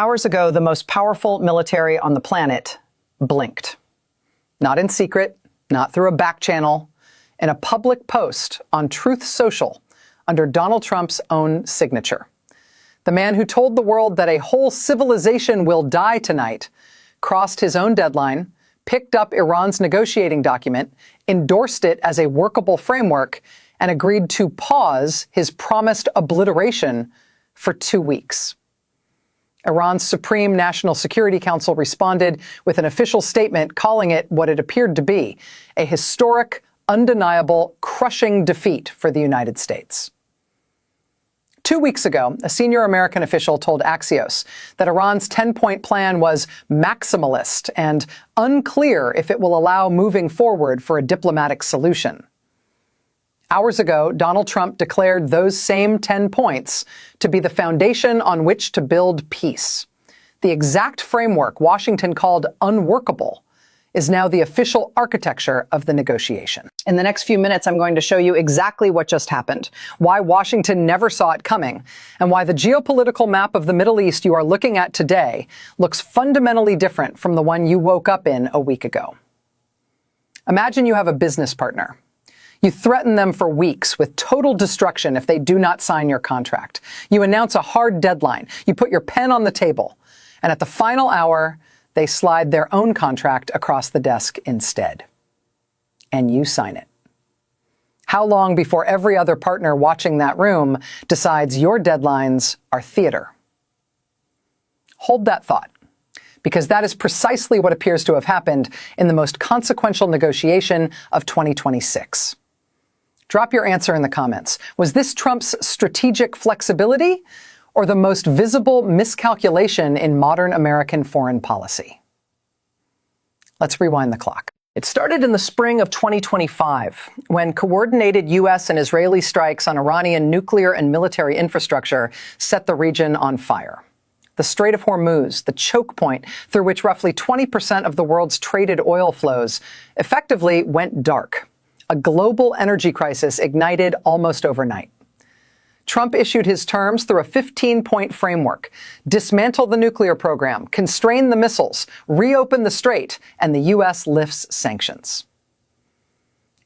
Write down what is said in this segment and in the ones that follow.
Hours ago, the most powerful military on the planet blinked. Not in secret, not through a back channel, in a public post on Truth Social under Donald Trump's own signature. The man who told the world that a whole civilization will die tonight crossed his own deadline, picked up Iran's negotiating document, endorsed it as a workable framework, and agreed to pause his promised obliteration for 2 weeks. Iran's Supreme National Security Council responded with an official statement calling it what it appeared to be a historic, undeniable, crushing defeat for the United States. 2 weeks ago, a senior American official told Axios that Iran's 10-point plan was maximalist and unclear if it will allow moving forward for a diplomatic solution. Hours ago, Donald Trump declared those same 10 points to be the foundation on which to build peace. The exact framework Washington called unworkable is now the official architecture of the negotiation. In the next few minutes, I'm going to show you exactly what just happened, why Washington never saw it coming, and why the geopolitical map of the Middle East you are looking at today looks fundamentally different from the one you woke up in a week ago. Imagine you have a business partner. You threaten them for weeks with total destruction if they do not sign your contract. You announce a hard deadline. You put your pen on the table. And at the final hour, they slide their own contract across the desk instead. And you sign it. How long before every other partner watching that room decides your deadlines are theater? Hold that thought, because that is precisely what appears to have happened in the most consequential negotiation of 2026. Drop your answer in the comments. Was this Trump's strategic flexibility or the most visible miscalculation in modern American foreign policy? Let's rewind the clock. It started in the spring of 2025, when coordinated U.S. and Israeli strikes on Iranian nuclear and military infrastructure set the region on fire. The Strait of Hormuz, the choke point through which roughly 20% of the world's traded oil flows, effectively went dark. A global energy crisis ignited almost overnight. Trump issued his terms through a 15-point framework: dismantle the nuclear program, constrain the missiles, reopen the strait, and the U.S. lifts sanctions.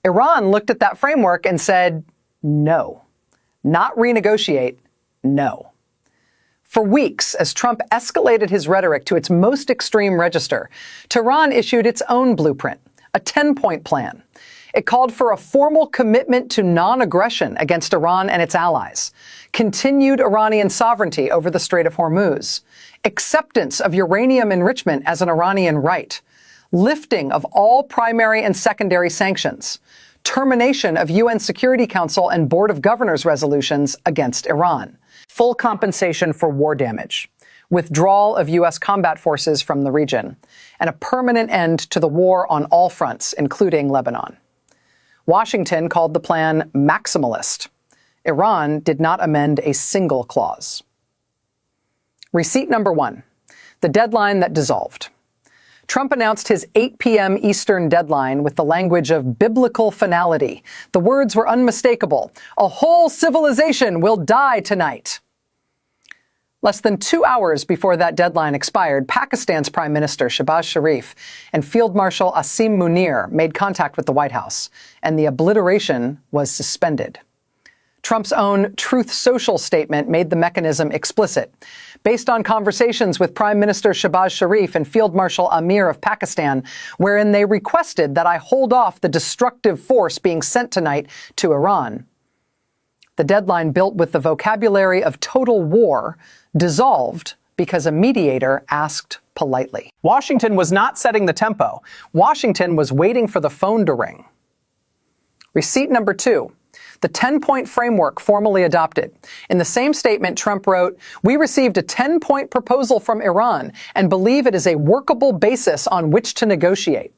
Iran looked at that framework and said, no. Not renegotiate, no. For weeks, as Trump escalated his rhetoric to its most extreme register, Tehran issued its own blueprint, a 10-point plan. It called for a formal commitment to non-aggression against Iran and its allies, continued Iranian sovereignty over the Strait of Hormuz, acceptance of uranium enrichment as an Iranian right, lifting of all primary and secondary sanctions, termination of UN Security Council and Board of Governors resolutions against Iran, full compensation for war damage, withdrawal of U.S. combat forces from the region, and a permanent end to the war on all fronts, including Lebanon. Washington called the plan maximalist. Iran did not amend a single clause. Receipt number 1, the deadline that dissolved. Trump announced his 8 p.m. Eastern deadline with the language of biblical finality. The words were unmistakable. A whole civilization will die tonight. Less than 2 hours before that deadline expired, Pakistan's Prime Minister Shehbaz Sharif and Field Marshal Asim Munir made contact with the White House, and the obliteration was suspended. Trump's own Truth Social statement made the mechanism explicit. Based on conversations with Prime Minister Shehbaz Sharif and Field Marshal Amir of Pakistan, wherein they requested that I hold off the destructive force being sent tonight to Iran. The deadline, built with the vocabulary of total war, dissolved because a mediator asked politely. Washington was not setting the tempo. Washington was waiting for the phone to ring. Receipt number 2, the 10-point framework formally adopted. In the same statement, Trump wrote, "We received a 10-point proposal from Iran and believe it is a workable basis on which to negotiate."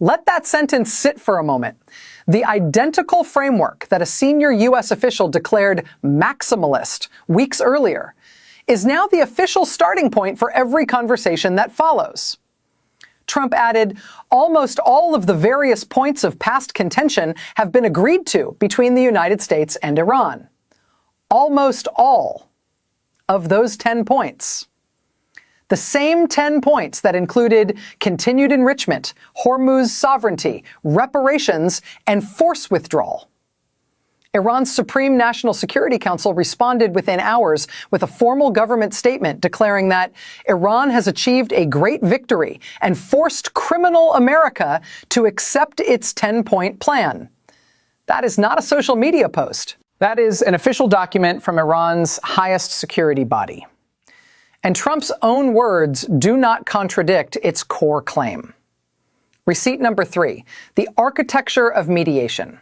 Let that sentence sit for a moment. The identical framework that a senior U.S. official declared maximalist weeks earlier is now the official starting point for every conversation that follows. Trump added, almost all of the various points of past contention have been agreed to between the United States and Iran. Almost all of those 10 points. The same 10 points that included continued enrichment, Hormuz sovereignty, reparations, and force withdrawal. Iran's Supreme National Security Council responded within hours with a formal government statement declaring that Iran has achieved a great victory and forced criminal America to accept its 10-point plan. That is not a social media post. That is an official document from Iran's highest security body. And Trump's own words do not contradict its core claim. Receipt number 3, the architecture of mediation.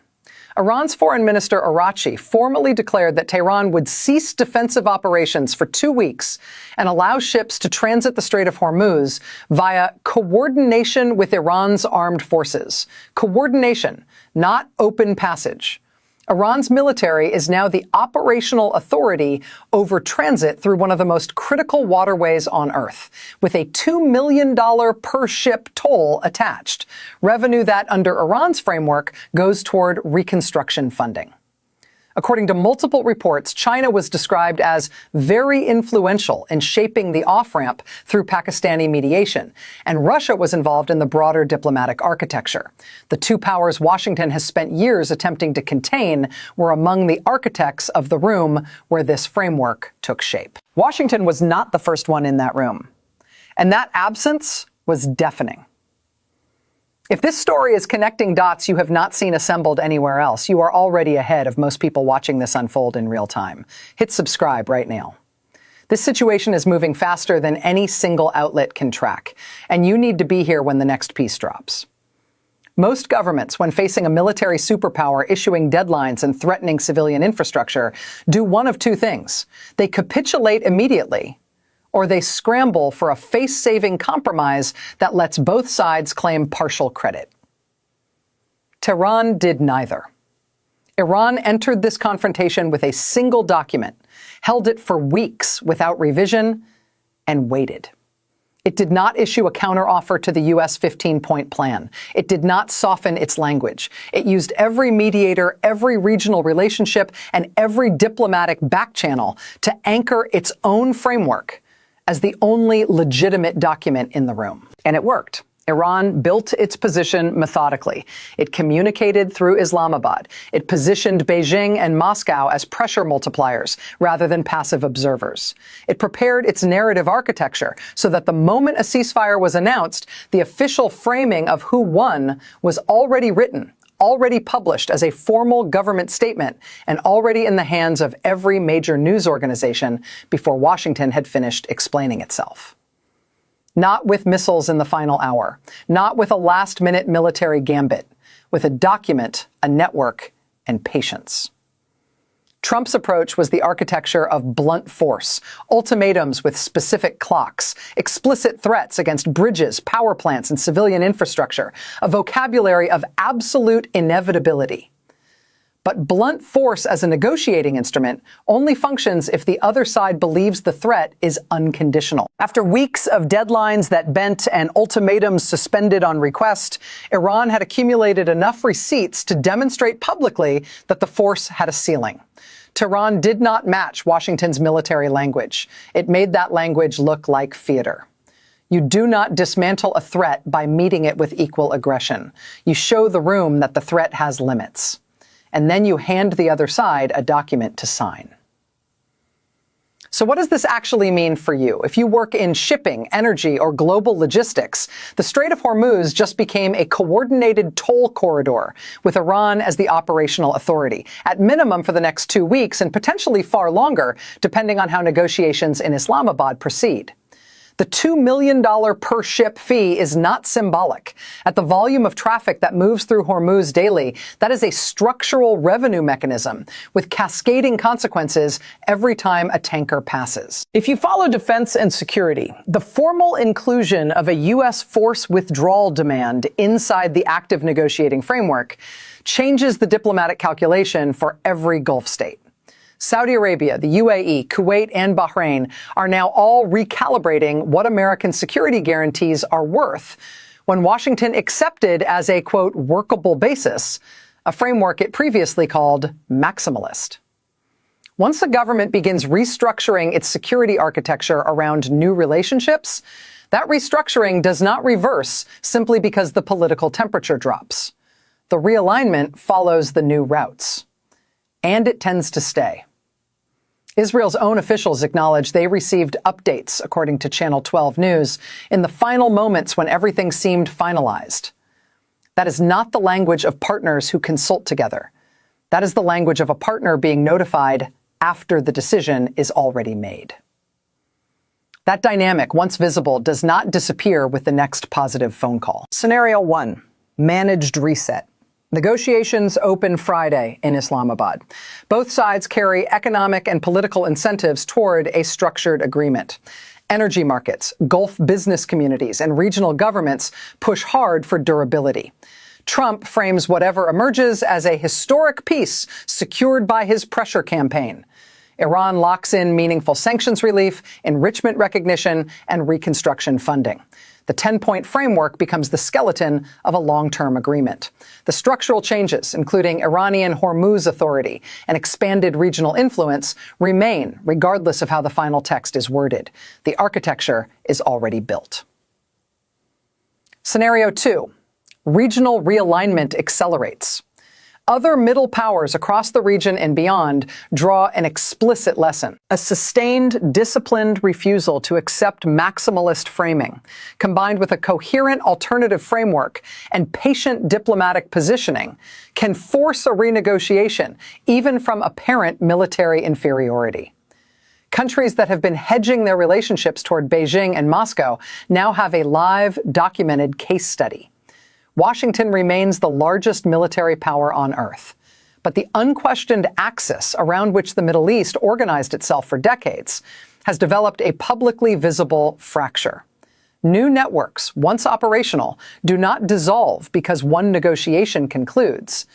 Iran's Foreign Minister Araghchi formally declared that Tehran would cease defensive operations for 2 weeks and allow ships to transit the Strait of Hormuz via coordination with Iran's armed forces. Coordination, not open passage. Iran's military is now the operational authority over transit through one of the most critical waterways on Earth, with a $2 million per ship toll attached, revenue that, under Iran's framework, goes toward reconstruction funding. According to multiple reports, China was described as very influential in shaping the off-ramp through Pakistani mediation, and Russia was involved in the broader diplomatic architecture. The two powers Washington has spent years attempting to contain were among the architects of the room where this framework took shape. Washington was not the first one in that room, and that absence was deafening. If this story is connecting dots you have not seen assembled anywhere else, you are already ahead of most people watching this unfold in real time. Hit subscribe right now. This situation is moving faster than any single outlet can track, and you need to be here when the next piece drops. Most governments, when facing a military superpower issuing deadlines and threatening civilian infrastructure, do one of two things. They capitulate immediately, or they scramble for a face-saving compromise that lets both sides claim partial credit. Tehran did neither. Iran entered this confrontation with a single document, held it for weeks without revision, and waited. It did not issue a counteroffer to the U.S. 15-point plan. It did not soften its language. It used every mediator, every regional relationship, and every diplomatic backchannel to anchor its own framework as the only legitimate document in the room. And it worked. Iran built its position methodically. It communicated through Islamabad. It positioned Beijing and Moscow as pressure multipliers rather than passive observers. It prepared its narrative architecture so that the moment a ceasefire was announced, the official framing of who won was already written, already published as a formal government statement, and already in the hands of every major news organization before Washington had finished explaining itself. Not with missiles in the final hour, not with a last-minute military gambit, with a document, a network, and patience. Trump's approach was the architecture of blunt force, ultimatums with specific clocks, explicit threats against bridges, power plants, and civilian infrastructure, a vocabulary of absolute inevitability. But blunt force as a negotiating instrument only functions if the other side believes the threat is unconditional. After weeks of deadlines that bent and ultimatums suspended on request, Iran had accumulated enough receipts to demonstrate publicly that the force had a ceiling. Tehran did not match Washington's military language. It made that language look like theater. You do not dismantle a threat by meeting it with equal aggression. You show the room that the threat has limits. And then you hand the other side a document to sign. So what does this actually mean for you? If you work in shipping, energy, or global logistics, the Strait of Hormuz just became a coordinated toll corridor with Iran as the operational authority, at minimum for the next 2 weeks and potentially far longer, depending on how negotiations in Islamabad proceed. The $2 million per ship fee is not symbolic. At the volume of traffic that moves through Hormuz daily, that is a structural revenue mechanism with cascading consequences every time a tanker passes. If you follow defense and security, the formal inclusion of a U.S. force withdrawal demand inside the active negotiating framework changes the diplomatic calculation for every Gulf state. Saudi Arabia, the UAE, Kuwait, and Bahrain are now all recalibrating what American security guarantees are worth when Washington accepted as a, quote, workable basis, a framework it previously called maximalist. Once the government begins restructuring its security architecture around new relationships, that restructuring does not reverse simply because the political temperature drops. The realignment follows the new routes. And it tends to stay. Israel's own officials acknowledge they received updates, according to Channel 12 News, in the final moments when everything seemed finalized. That is not the language of partners who consult together. That is the language of a partner being notified after the decision is already made. That dynamic, once visible, does not disappear with the next positive phone call. Scenario 1, managed reset. Negotiations open Friday in Islamabad. Both sides carry economic and political incentives toward a structured agreement. Energy markets, Gulf business communities, and regional governments push hard for durability. Trump frames whatever emerges as a historic peace secured by his pressure campaign. Iran locks in meaningful sanctions relief, enrichment recognition, and reconstruction funding. The 10-point framework becomes the skeleton of a long-term agreement. The structural changes, including Iranian Hormuz Authority and expanded regional influence, remain regardless of how the final text is worded. The architecture is already built. Scenario 2. Regional realignment accelerates. Other middle powers across the region and beyond draw an explicit lesson. A sustained, disciplined refusal to accept maximalist framing, combined with a coherent alternative framework and patient diplomatic positioning, can force a renegotiation, even from apparent military inferiority. Countries that have been hedging their relationships toward Beijing and Moscow now have a live, documented case study. Washington remains the largest military power on Earth. But the unquestioned axis around which the Middle East organized itself for decades has developed a publicly visible fracture. New networks, once operational, do not dissolve because one negotiation concludes.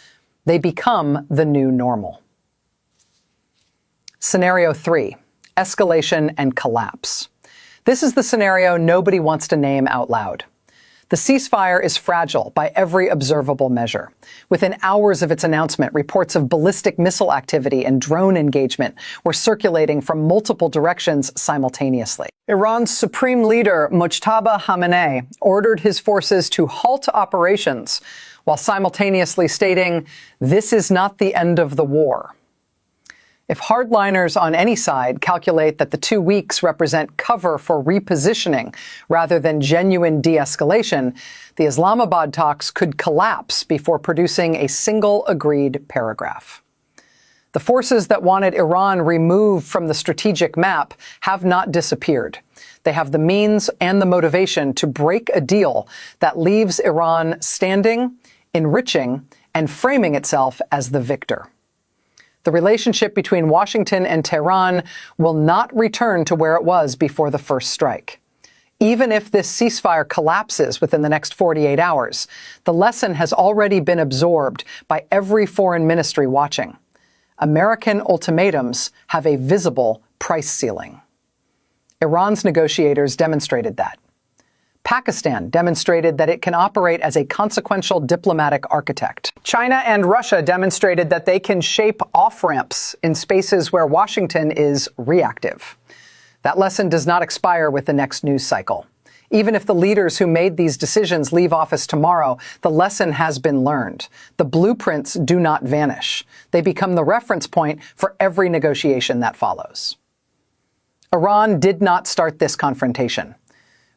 They become the new normal. Scenario 3, escalation and collapse. This is the scenario nobody wants to name out loud. The ceasefire is fragile by every observable measure. Within hours of its announcement, reports of ballistic missile activity and drone engagement were circulating from multiple directions simultaneously. Iran's supreme leader, Mojtaba Khamenei, ordered his forces to halt operations while simultaneously stating, "This is not the end of the war." If hardliners on any side calculate that the 2 weeks represent cover for repositioning rather than genuine de-escalation, the Islamabad talks could collapse before producing a single agreed paragraph. The forces that wanted Iran removed from the strategic map have not disappeared. They have the means and the motivation to break a deal that leaves Iran standing, enriching, and framing itself as the victor. The relationship between Washington and Tehran will not return to where it was before the first strike. Even if this ceasefire collapses within the next 48 hours, the lesson has already been absorbed by every foreign ministry watching. American ultimatums have a visible price ceiling. Iran's negotiators demonstrated that. Pakistan demonstrated that it can operate as a consequential diplomatic architect. China and Russia demonstrated that they can shape off-ramps in spaces where Washington is reactive. That lesson does not expire with the next news cycle. Even if the leaders who made these decisions leave office tomorrow, the lesson has been learned. The blueprints do not vanish. They become the reference point for every negotiation that follows. Iran did not start this confrontation,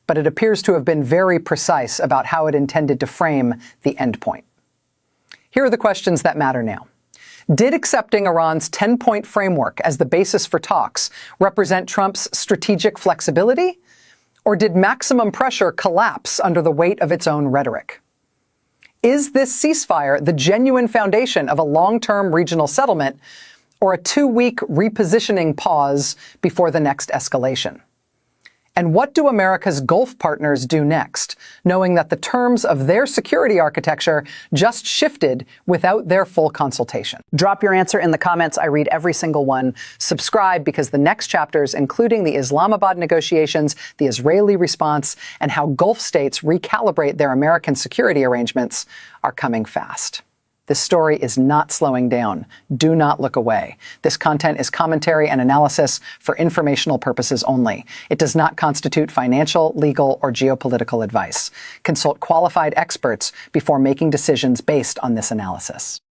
but it appears to have been very precise about how it intended to frame the endpoint. Here are the questions that matter now. Did accepting Iran's 10-point framework as the basis for talks represent Trump's strategic flexibility? Or did maximum pressure collapse under the weight of its own rhetoric? Is this ceasefire the genuine foundation of a long-term regional settlement, or a 2-week repositioning pause before the next escalation? And what do America's Gulf partners do next, knowing that the terms of their security architecture just shifted without their full consultation? Drop your answer in the comments. I read every single one. Subscribe, because the next chapters, including the Islamabad negotiations, the Israeli response, and how Gulf states recalibrate their American security arrangements, are coming fast. This story is not slowing down. Do not look away. This content is commentary and analysis for informational purposes only. It does not constitute financial, legal, or geopolitical advice. Consult qualified experts before making decisions based on this analysis.